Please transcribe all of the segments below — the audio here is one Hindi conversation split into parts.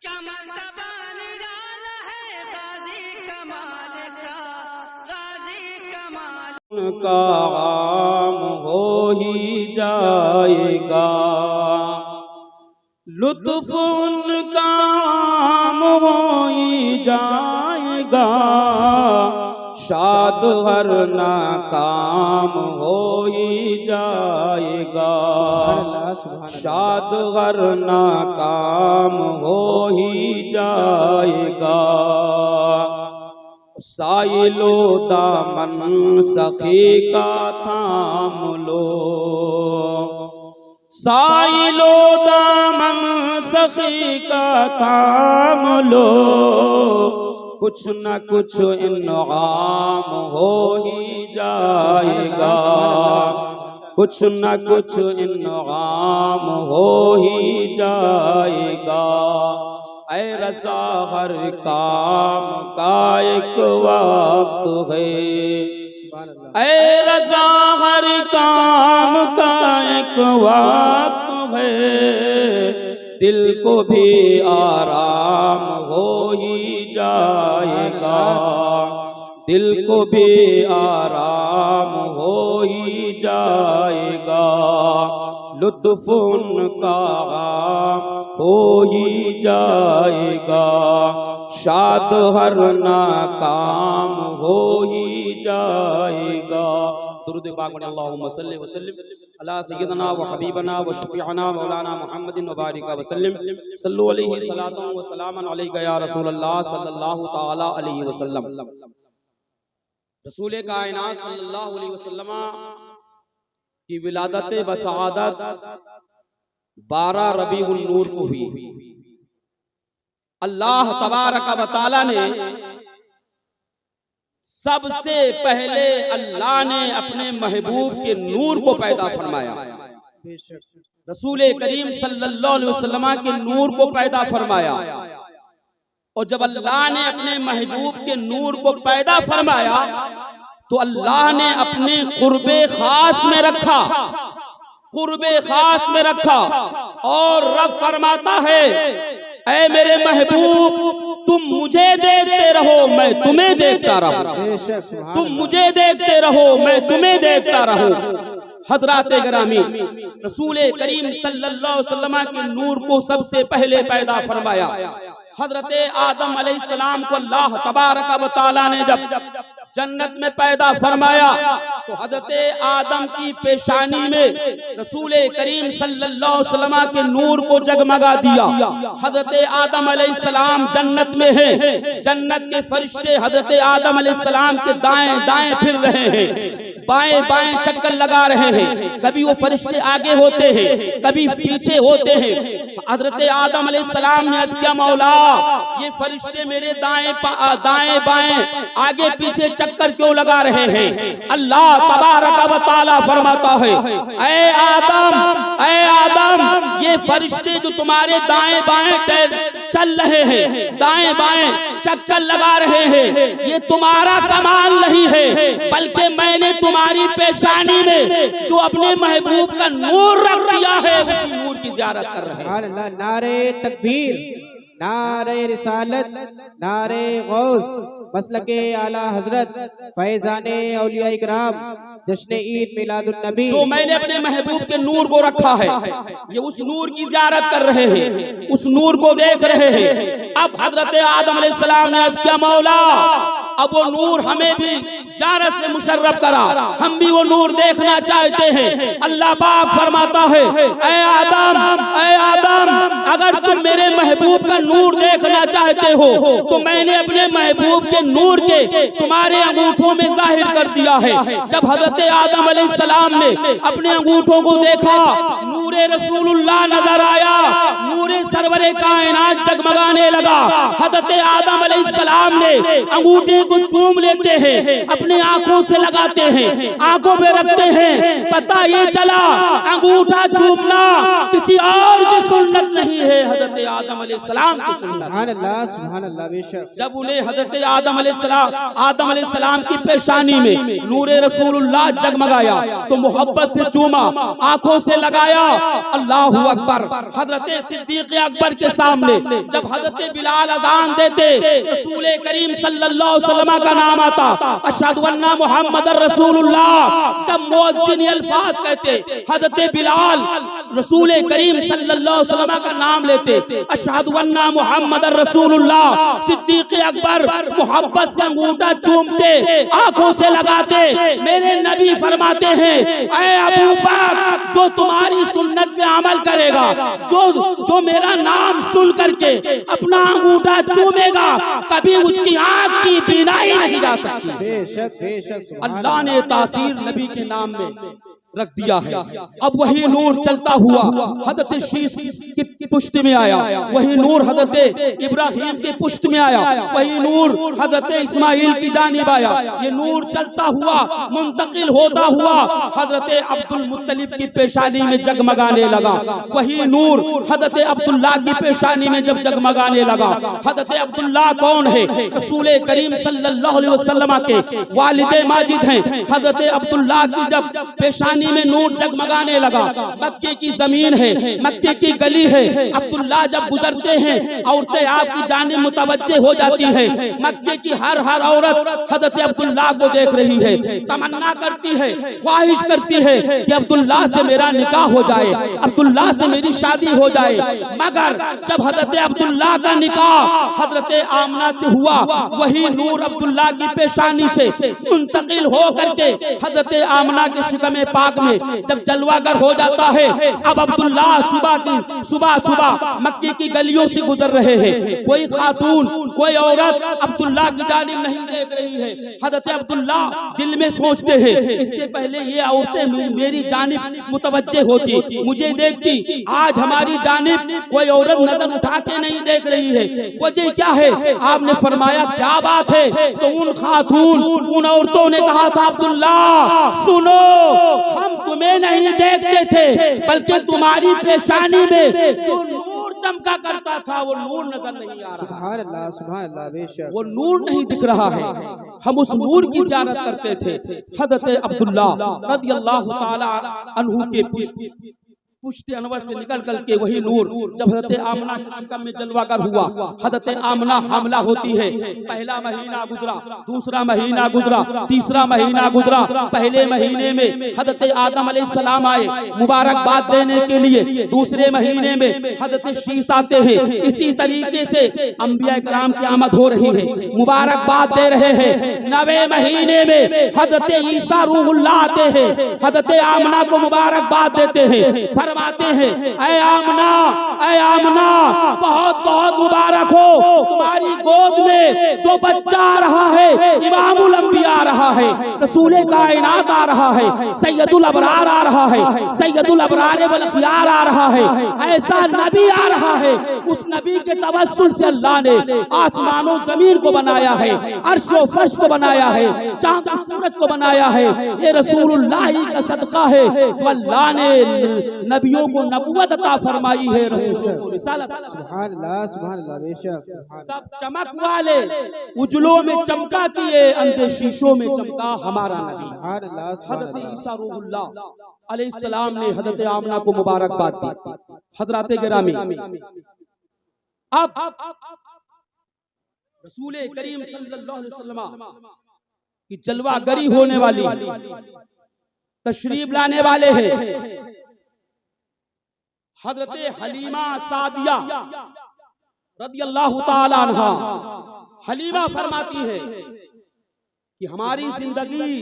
क्या मर्तबा निराला है गाजी कमाल का, गाजी कमाल का आम हो ही जाएगा, लुत्फ उनका आम हो ही जाएगा, शाद हर नाकाम हो ही जाएगा, शाद हर नाकाम हो ही जाएगा। साइलो दामन सखी का थाम लो, साइलो दामन सखी का थाम लो, कुछ न कुछ इन्आम हो ही जाएगा, कुछ न कुछ इन्आम हो ही जाएगा। ऐ रज़ा हर काम का एक वक्त है, ऐ रज़ा हर काम का एक वक्त है, दिल को भी आराम हो ही जाएगा, दिल को भी आराम हो ही जाएगा, लुत्फ उनका हो ही जाएगा, शाद हर नाकाम हो ही जाएगा। दुरूद पाक पढ़ें। अल्लाहुम्मा सल्लि व सल्लिम अला सय्यिदना व हबीबना व शफीअना मौलाना मुहम्मदिन व बारिक व सल्लिम, सल्लु अलैहि सलातन व सलामन अलैका या रसूलल्लाह सल्लल्लाहु तआला अलैहि वसल्लम। रसूल कायनात सल्लल्लाहु अलैहि वसल्लम की विलादत बसआदत 12 रबीउल नूर को हुई। अल्लाह तबारक व तआला ने सबसे पहले अल्लाह ने अपने महबूब के नूर को पैदा फरमाया, रसूल करीम सल्लल्लाहु अलैहि वसल्लम के नूर को पैदा फरमाया। और जब अल्लाह ने अपने महबूब के नूर को पैदा फरमाया तो अल्लाह ने अपने कुर्बे खास में रखा, कुर्बे खास में रखा। और रब फरमाता है, ऐ मेरे महबूब तुम मुझे देखते रहो मैं तुम्हें देखता रहूं, तुम मुझे देखते रहो मैं तुम्हें देखता रहूं। हजरात गिरामी, रसूल करीम सल्लल्लाहु अलैहि वसल्लम के नूर को सबसे पहले पैदा फरमाया। हजरत आदम अलैहिस्सलाम को अल्लाह तबारक व तआला ने जब जन्नत में पैदा फरमाया तो हजरत आदम की पेशानी में रसूल करीम सल्लल्लाहु अलैहि वसल्लम के नूर को जगमगा दिया। हजरत आदम अलैहिस्सलाम जन्नत में है, जन्नत के फरिश्ते हजरत आदम अलैहिस्सलाम के दाएं दाएं फिर रहे हैं, बाएं बाएं चक्कर लगा रहे हैं। कभी वो फरिश्ते आगे होते हैं, कभी पीछे होते हैं। हजरत आदम अलैहिस्सलाम ने अर्ज़ किया, मौला ये फरिश्ते मेरे दाएं बाएं आगे पीछे चक्कर क्यों लगा रहे हैं? अल्लाह तबारक व तआला फरमाता है, ऐ आदम ये फरिश्ते जो तुम्हारे दाएं बाएं चल रहे हैं, दाएं बाएं चक्कर लगा रहे हैं, ये तुम्हारा कमाल नहीं है, बल्कि मैंने तुम्हारी पेशानी में जो अपने महबूब का नूर रख दिया है उसी नूर की ज़ियारत कर रहे हैं। नारे तकबीर, नारे रिसालत, नारे गौस, मसलके आला हजरत, फैजाने औलिया इकराम, जश्न ईद मिलादुन नबी। जो मैंने अपने महबूब के नूर को रखा है, ये उस नूर की ज़ियारत कर रहे हैं, उस नूर को देख रहे हैं। अब हजरत आदम अलैहिस्सलाम ने अर्ज़ किया, मौला अब वो नूर हमें भी ज़ियारत से मुशर्रफ करा, हम भी वो नूर देखना चाहते हैं। अल्लाह पाक फरमाता है, ऐ आदम अगर तुम मेरे महबूब का नूर देखना चाहते हो तो मैंने अपने महबूब के नूर के तुम्हारे अंगूठों में जाहिर कर दिया है। जब हजरत आदम अलैहिस्सलाम ने अपने अंगूठों को देखा, नूरे रसूलुल्लाह नजर आया, नूरे सरवरे कायनात जगमगाने लगा। हजरत आदम अलैहिस्सलाम ने अंगूठे को चूम लेते हैं, अपने आंखों से लगाते हैं, आंखों में रखते हैं, पता ये चला अंगूठा चूमना किसी और की सुन्नत नहीं है, हजरत आदम अलैहिस्सलाम की सुन्नत। सुभान अल्लाह बेशक। जब उन्हें हजरत आदम अलैहिस्सलाम की पेशानी में नूरे रसूलुल्लाह जगमगाया तो मोहब्बत से चूमा, आंखों से लगाया। अल्लाहू अकबर। हजरत सिद्दीक अकबर के सामने जब हजरत बिलाल अजान देते, रसूल करीम सल्लल्लाहु अलैहि वसल्लम का नाम आता, अशहदु अन्ना मुहम्मदर रसूलुल्लाह। जब मुअज्जिन ये अल्फाज कहते, हजरत बिलाल रसूल करीम सल्लल्लाहु अलैहि वसल्लम का नाम लेते, अशहदु अन्ना मुहम्मदर रसूलुल्लाह। सिद्दीक अकबर मोहब्बत से अंगूठा चूमते, आंखों से लगाते। मेरे नबी फरमाते हैं, ऐ अबू बकर, जो तुम्हारी सुन्नत पे अमल करेगा, जो मेरा नाम सुन करके अपना अंगूठा चूमेगा, कभी उसकी आंख की बीनाई नहीं जा सकती। बेशक बेशक। अल्लाह ने तासीर नबी के नाम में रख दिया है। अब वही नूर चलता हुआ हजरत शीश की पुष्ट में आया, वही नूर हजरत इब्राहिम की पुष्ट में आया, वही नूर हजरत इस्माइल की जानिब आया। ये नूर चलता हुआ मुंतकिल होता हुआ हजरत अब्दुल मुत्तलिब की पेशानी में जगमगाने लगा, वही नूर हजरत अब्दुल्लाह की पेशानी में जब जगमगाने लगा। हजरत अब्दुल्लाह कौन है? रसूल करीम सल्लल्लाहु अलैहि वसल्लम के वालिद माजिद हैं। हजरत अब्दुल्लाह की जब पेशानी में नूर जगमगाने लगा, मक्के की जमीन है, मक्के की गली है, अब्दुल्लाह जब गुजरते हैं औरतें आपकी जानिब मुतवज्जे हो जाती हैं। मक्के की हर औरत हजरत अब्दुल्लाह को देख रही है, तमन्ना करती है, ख्वाहिश करती है कि अब्दुल्लाह से मेरा निकाह हो जाए, अब्दुल्लाह से मेरी शादी हो जाए। मगर जब हजरत अब्दुल्लाह का निकाह हजरत आमना से हुआ, वही नूर अब्दुल्लाह की पेशानी से मुंतकिल हो करके हजरत आमना के शिकम पाक में जब जलवागर हो जाता है। अब अब्दुल्लाह सुबह मक्के की गलियों से गुजर रहे हैं, कोई खातून कोई औरत अब्दुल्लाह की जानिब नहीं देख रही है। हजरत अब्दुल्लाह दिल में सोचते हैं, इससे पहले ये औरतें मेरी जानिब मुतवज्जे होती, मुझे देखती, आज हमारी जानिब कोई औरत नजर उठा के नहीं देख रही है, वजह क्या है? आपने फरमाया क्या बात है? तो उन खातून उन औरतों ने कहा था, अब्दुल्लाह सुनो, हम तुम्हें नहीं देखते थे, बल्कि तुम्हारी पेशानी में जो नूर चमका करता था वो नूर नजर नहीं आ रहा। सुभान अल्लाह बेशक। वो नूर नहीं दिख रहा है, हम उस नूर की ज़ियारत करते थे। हजरत अब्दुल्लाह रज़ियल्लाहु ताला अन्हु के पुश्त अनवर से निकल करके वही नूर जब हजरत आमना के शिकम में जलवागर हुआ, हजरत आमना हमला होती है। पहला महीना गुजरा, दूसरा महीना गुजरा, तीसरा महीना गुजरा। पहले महीने में हजरत आदम अलैहिस्सलाम आए मुबारकबाद देने के लिए, दूसरे महीने में हजरत शीश आते हैं। इसी तरीके से अंबिया किराम की आमद हो रही है, मुबारकबाद दे रहे हैं। 9वें महीने में हजरत ईसा रूहुल्लाह आते हैं, हजरत आमना को मुबारकबाद देते हैं, फरमाते हैं, ऐ आमना बहुत बहुत मुबारक हो, तुम्हारी गोद में जो बच्चा आ रहा है इमामुल अंबिया आ रहा है, रसूल कायनात आ रहा है, सैयदुल अबरार आ रहा है, सैयदुल अबरार वल खियार आ रहा है, ऐसा नबी आ रहा है। उस नबी के तवस्सुल से अल्लाह ने आसमानों जमीन को बनाया है, अर्श व फर्श को बनाया है, चांद और सूरज को बनाया है। ये रसूलुल्लाह का सदका है जो अल्लाह ने नबियों को नबूवत अता फरमाई है, रसूलों को रिसालत। सुभान अल्लाह बेशक। सब चमक वाले उजलों में चमका किए, अंधे शीशों में चमका हमारा नबी। हजरत ईसा रूहुल्लाह अलैहिस्सलाम ने हजरत आमना को मुबारकबाद दी। हजरत गिरामी, अब रसूल करीम सल्लल्लाहु अलैहि वसल्लम की जलवागरी होने वाली, तशरीफ लाने वाले हैं। हजरत हलीमा सादिया रदियल्लाहु ताला अन्हा, हलीमा फरमाती है कि हमारी जिंदगी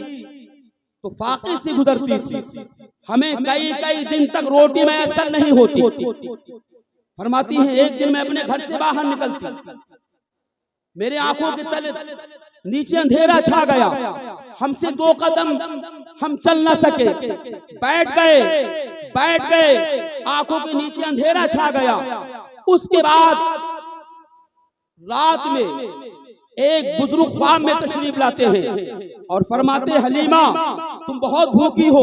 तो फाके से गुजरती थी, हमें कई दिन तक रोटी मैसर नहीं होती। फरमाती है, एक दिन मैं अपने घर से बाहर निकलती, मेरे आंखों के तले नीचे अंधेरा छा गया, हमसे 2 कदम हम चल न सके, बैठ गए, आंखों के नीचे अंधेरा छा गया। उसके बाद रात में एक बुजुर्ग ख्वाब में तशरीफ लाते हैं और फरमाते, हलीमा तुम बहुत भूखी हो,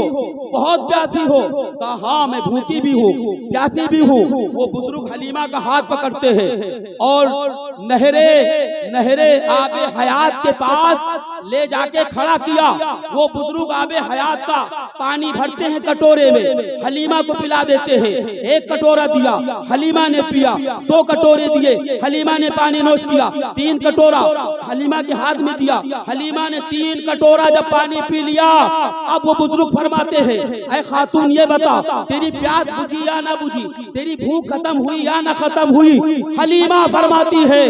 बहुत प्यासी हो। कहा हाँ मैं भूखी भी हूँ, प्यासी भी हूँ। वो बुजुर्ग हलीमा का हाथ पकड़ते हैं और नहरे आबे हयात के पास ले जाके खड़ा किया। वो बुजुर्ग आबे हयात का पानी भरते हैं कटोरे में, हलीमा को पिला देते हैं। एक कटोरा दिया, हलीमा ने पिया। 2 कटोरे दिए, हलीमा ने पानी नोश किया। 3 कटोरा हलीमा के हाथ में दिया, हलीमा ने 3 कटोरा जब पानी पी लिया, अब वो बुजुर्ग फरमाते हैं, ऐ खातून ये बता तेरी प्यास बुझी या ना बुझी, तेरी भूख खत्म हुई या ना खत्म हुई। हलीमा फरमाती है,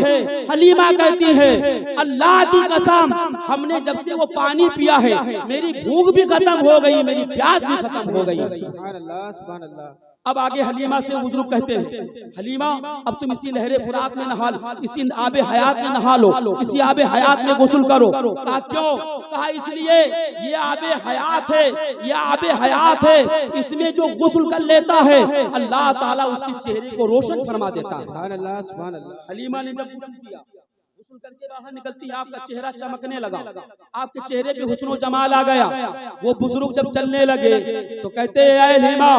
हलीमा कहती है, अल्लाह की कसम हमने जब से वो पानी पिया है मेरी भूख भी खत्म हो गई, मेरी प्यास भी खत्म हो गई। सुभान अल्लाह, सुभान अल्लाह। अब आगे हलीमा से बुजुर्ग कहते हैं, हलीमा अब तुम इसी नहरे फुरात में नहा लो, इसी आबे हयात में नहा लो, इसी आबे हयात में गुस्ल करो। कहा क्यों? कहा इसलिए ये आबे हयात है, ये आबे हयात है, इसमें जो गुस्ल कर लेता है अल्लाह ताला उसके चेहरे को रोशन फरमा देता है। सुभान अल्लाह, सुभान अल्लाह। हलीमा ने जब गुस्ल किया, गुस्ल करके बाहर निकलती, आपका चेहरा चमकने लगा, आपके चेहरे पे हुस्न व जमाल आ गया। वो बुजुर्ग जब चलने लगे तो कहते हैं, ऐ हलीमा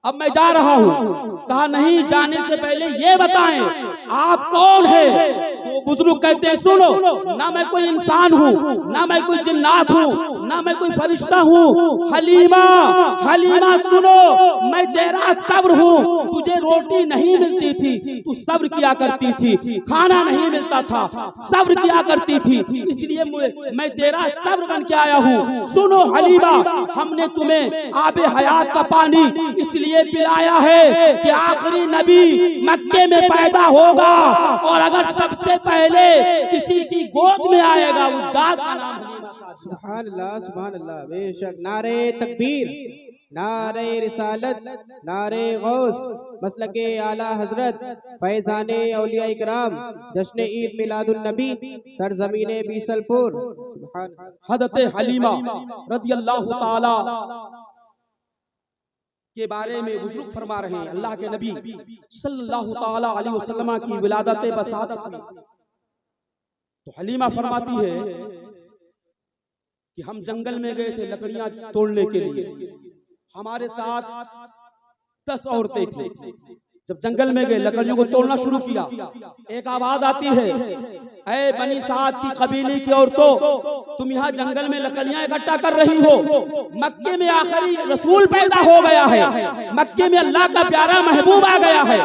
अब मैं जा रहा हूँ। कहा नहीं, जाने से पहले ये बताएं आप कौन है? वो बुजुर्ग कहते हैं, सुनो ना मैं कोई इंसान हूँ, ना मैं कोई जिन्नात हूँ, ना मैं कोई फरिश्ता हूँ। हलीमा हलीमा सुनो, मैं तेरा सब्र हूँ। तुझे रोटी नहीं मिलती थी, तू सब्र किया करती थी, खाना नहीं मिलता था, सब्र किया करती थी, इसलिए मैं तेरा सब्र बन के आया हूँ। सुनो हलीमा, हमने तुम्हें आबे हयात का पानी इसलिए पिलाया है कि आखिरी नबी मक्के में पैदा होगा और अगर सबसे पहले किसी की गोद में आएगा उस जात का नाम हलीमा। सुभान अल्लाह, सुभान अल्लाह। बेशक नारे तकबीर, नारे रिसालत, नारे गौस, मसलके आला हजरत, फैजाने औलिया इकराम, जश्न ईद मिलादुन नबी, सरजमीने बीसलपुर। सुभान हज़रत हलीमा रज़ियल्लाहु ताला के बारे में बुजुर्ग फरमा रहे हैं, अल्लाह के नबी सल्लल्लाहु ताला अलैहि वसल्लम की विलादत बसादत में तो हलीमा फरमाती है कि हम जंगल में गए थे लकड़ियां तोड़ने के लिए, हमारे साथ 10 औरतें थी। जब जंगल में गए लकड़ियों को तोड़ना शुरू किया, एक आवाज आती है, ऐ बनी साद की कबीले की औरतों, तुम यहाँ जंगल में लकड़ियां इकट्ठा कर रही हो। मक्के में आखिरी रसूल पैदा हो गया है, मक्के में अल्लाह का प्यारा महबूब आ गया है।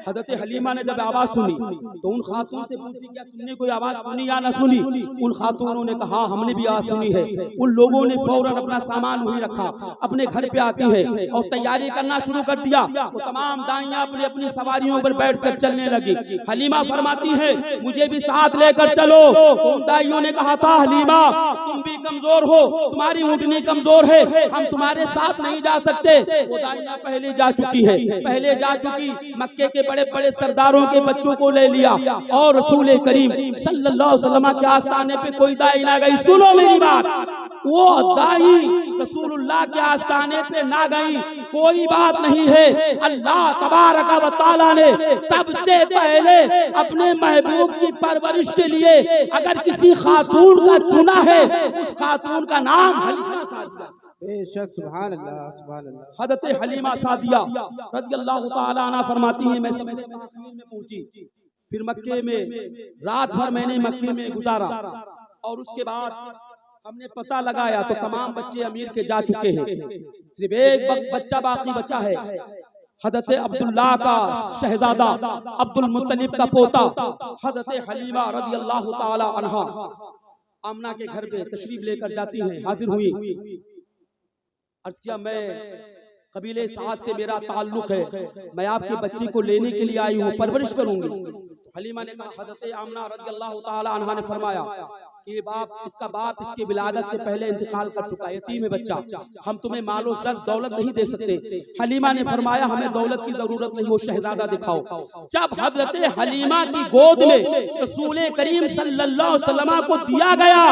हज़रत हलीमा ने जब आवाज सुनी तो उन खातून से पूछी, क्या तुमने कोई आवाज सुनी या ना सुनी? उन खातूनों ने कहा हमने भी आवाज सुनी है। उन लोगों ने फौरन अपना सामान वहीं रखा, अपने घर पे आती है और तैयारी करना शुरू कर दिया। वो तमाम दाइयां अपनी अपनी सवारियों पर बैठकर चलने लगी। हलीमा फरमाती है, मुझे भी साथ लेकर चलो। उन दाइयों ने कहा था, हलीमा तुम भी कमजोर हो, तुम्हारी ऊँटनी कमजोर है, हम तुम्हारे साथ नहीं जा सकते। वो दाइयां पहले जा चुकी है, पहले जा चुकी। मक्के के बड़े बड़े सरदारों के बच्चों को ले लिया और रसूल करीम सल्लल्लाहु अलैहि वसल्लम के आस्थाने पे कोई दाई ना गई। सुनो मेरी बात, वो दाई रसूलुल्लाह के आस्थाने पे ना गई, कोई बात नहीं है। अल्लाह तबारक व तआला ने सबसे पहले अपने महबूब की परवरिश के लिए अगर किसी खातून का चुना है, उस खातून का नाम हलीमा सादिया। बेशक, सुभान अल्लाह, सुभान अल्लाह। हज़रत हलीमा सादिया रज़ियल्लाहु ताला अन्हा फरमाती हैं, मैं समय से मक्के में पहुंची, फिर मक्के में रात भर मैंने मक्के में गुजारा और उसके बाद हमने पता लगाया तो तमाम बच्चे अमीर के जा चुके हैं, सिर्फ एक बच्चा बाकी बचा है। हज़रत अब्दुल्लाह का शहजादा, अब्दुल मुत्तलिब का पोता हज़रत हलीमा रज़ियल्लाहु ताला अन्हा आमना के घर पे तशरीफ लेकर जाती हैं, हाजिर हुई। अर्ज़ किया, मैं कबीले साद से मेरा ताल्लुक है, मैं आपके बच्चे को लेने के लिए आई हूँ, परवरिश करूंगी। तो हलीमा ने कहा, हज़रत आमना रज़ियल्लाहु ताला अन्हा ने फरमाया कि इसका बाप इसकी विलादत से पहले इंतकाल कर चुका है, यतीम है बच्चा, हम तुम्हें मालो सर दौलत नहीं दे सकते। हलीमा ने फरमाया, हमें दौलत की जरूरत नहीं, वो शहजादा दिखाओ। जब हज़रत हलीमा की गोद में रसूल करीम सल्लल्लाहु अलैहि वसल्लम को दिया गया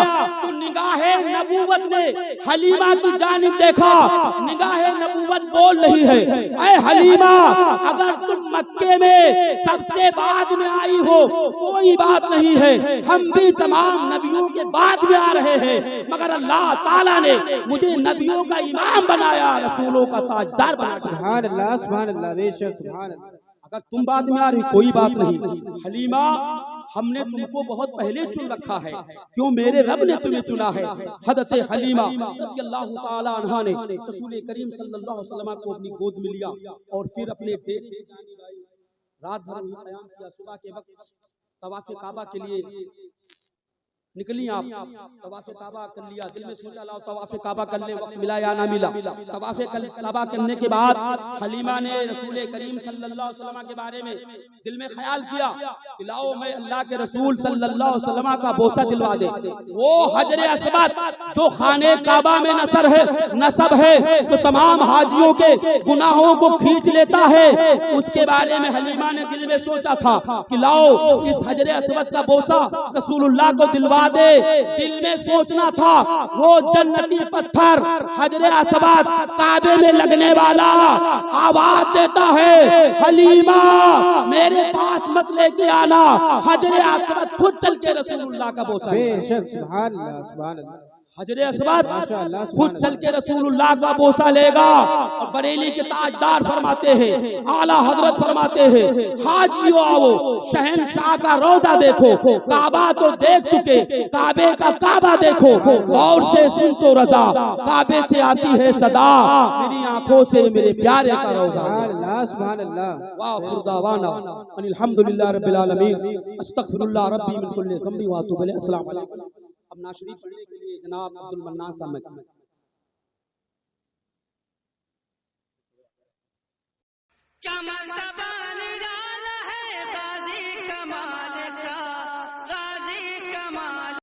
तो निगाहे नबूवत ने हलीमा की जानिब देखा। निगाहे नबूवत बोल रही है, ऐ हलीमा अगर तुम मक्के मक्के में सबसे बाद में आई हो कोई बात नहीं है, हम भी तमाम नबियों के बाद में आ रहे हैं, मगर अल्लाह ताला ने मुझे नबियों का इमाम बनाया, रसूलों का ताजदार बनाया। सुभान अल्लाह, बेशक सुभान अल्लाह। अगर तुम बाद में आ रही कोई बात नहीं, हलीमा हमने तुमको बहुत पहले चुन रखा है, क्यों मेरे रब ने तुम्हें चुना है। हज़रत हलीमा रज़ियल्लाहु ताला अन्हा ने रसूल करीम सल्लल्लाहु अलैहि वसल्लम को अपनी गोद में लिया और फिर अपने रात भर क़याम किया। सुबह के वक्त तवाफ़े काबा के लिए निकली आप, तवाफ़े काबा कर लिया, दिल में सोचा लाओ तवाफ़े काबा कर ले, वक्त मिला या ना मिला। तवाफ़े काबा करने के बाद हलीमा ने रसूल करीम सल्लल्लाहु अलैहि वसल्लम के बारे में दिल में ख्याल किया कि लाओ मैं अल्लाह के रसूल सल्लल्लाहु अलैहि वसल्लम का बोसा दिलवा दे। वो हजरे अस्वद जो खाने काबा में नसब है जो तमाम हाजियों के गुनाहों को खींच लेता है, उसके बारे में हलीमा ने दिल में सोचा था कि लाओ इस हजरे अस्वद का बोसा रसूलुल्लाह को दिलवा दे। दिल में सोचना था वो जन्नती पत्थर हजरे अस्वद काबे में लगने वाला आवाज देता है, हलीमा मेरे पास मत लेके आना, हजरे अस्वद खुद चल के रसूलुल्लाह का बोसा। बेशक सुभान अल्लाह, सुभान अल्लाह। हजरे अस्वद खुद चल के रसूलुल्लाह का बोसा लेगा। और बरेली के ताजदार फरमाते हैं, आला हजरत फरमाते हैं, हाजियो आओ शहंशाह का रोजा देखो, काबा तो देख चुके, काबे का काबा देखो, गौर से सुन तो रजा, काबे से आती है सदा, मेरी आंखों से मेरे प्यारे का रोजा। सुभान अल्लाह, सुभान अल्लाह। वाह खुदावाना अल्हम्दुलिल्लाह रब्बिल आलमीन, अस्तगफिरुल्लाह रब्बी मिन कुल्लि ज़ंबि व अतूबु इलैह। अस्सलामु अलैकुम। अब नाशरीफ पढ़ने के लिए जनाब अब्दुल मन्नान साहब। क्या मर्तबा